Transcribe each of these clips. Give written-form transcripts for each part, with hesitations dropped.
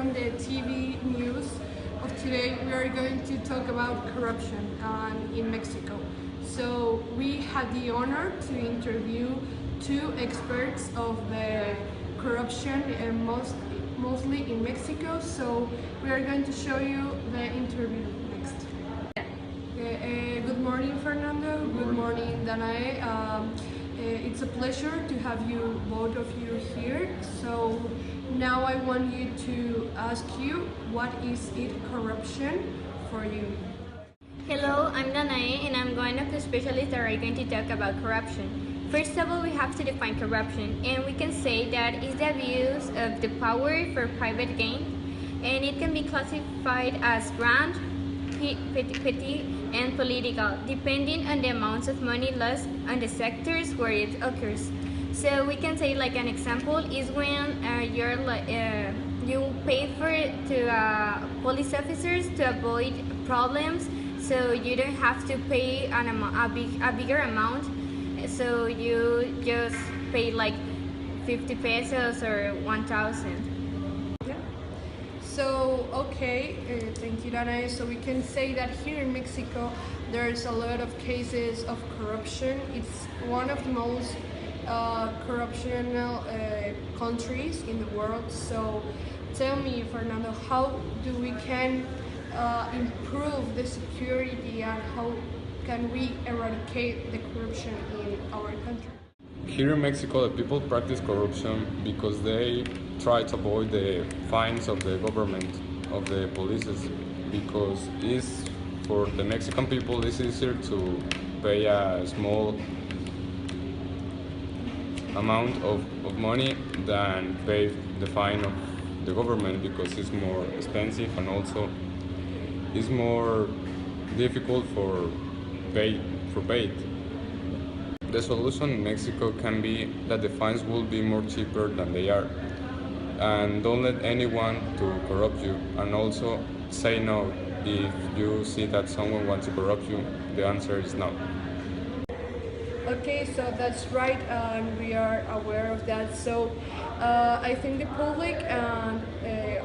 from the TV news of today. We are going to talk about corruption in Mexico. So we had the honor to interview two experts of the corruption mostly in Mexico. So we are going to show you the interview next. Good morning, Fernando. Good morning, Danaé. It's a pleasure to have you, both of you, here. So now I want you to ask you, what is it corruption for you? Hello, I'm Danaé, and I'm one of the specialists that are going to talk about corruption. First of all, we have to define corruption, and we can say that it's the abuse of the power for private gain, and it can be classified as grand, petty, and political, depending on the amounts of money lost on the sectors where it occurs. So we can say, like, an example is when you pay to police officers to avoid problems, so you don't have to pay a bigger amount, so you just pay like 50 pesos or 1,000. So, okay, thank you, Danae. So we can say that here in Mexico, there's a lot of cases of corruption. It's one of the most corruptional countries in the world. So tell me, Fernando, how do we can improve the security, and how can we eradicate the corruption in our country? Here in Mexico, the people practice corruption because they try to avoid the fines of the government, of the polices, because for the Mexican people it's easier to pay a small amount of money than pay the fine of the government, because it's more expensive and also it's more difficult for pay. The solution in Mexico can be that the fines will be more cheaper than they are, and don't let anyone to corrupt you, and also say no if you see that someone wants to corrupt you. The answer is no. Okay, so that's right, and we are aware of that. So I think the public and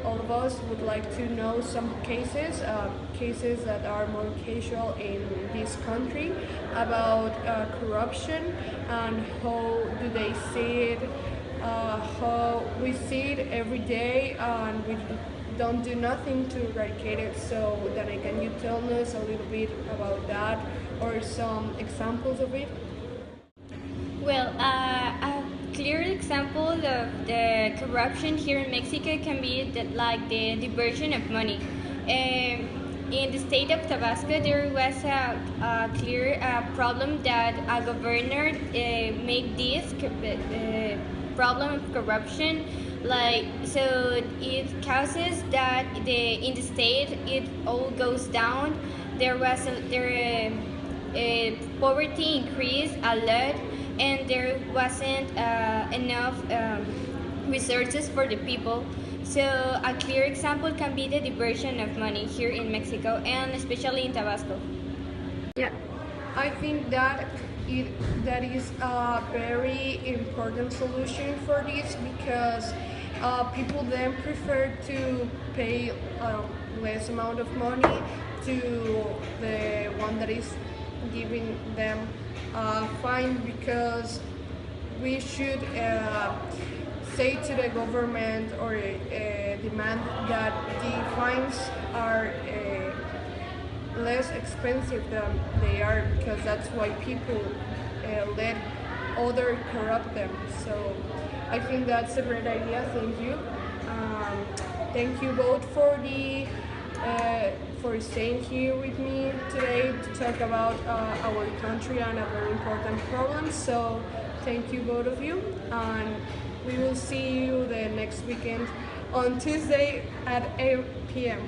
all of us would like to know some cases that are more casual in this country about corruption, and how do they see it, how we see it every day, and we don't do nothing to eradicate it. So then can you tell us a little bit about that, or some examples of it? Well, a clear example of the corruption here in Mexico can be the diversion of money. In the state of Tabasco, there was a clear problem that a governor made this problem of corruption. So it causes that in the state it all goes down. Poverty increased a lot, and there wasn't enough resources for the people. So a clear example can be the diversion of money here in Mexico, and especially in Tabasco. Yeah, I think that is a very important solution for this, because people then prefer to pay less amount of money to the one that is giving them fine, because we should say to the government, or demand that the fines are less expensive than they are, because that's why people let other corrupt them. So I think that's a great idea. Thank you. Thank you both for staying here with me today to talk about our country and a very important problem. So thank you, both of you, and we will see you the next weekend on Tuesday at 8 p.m.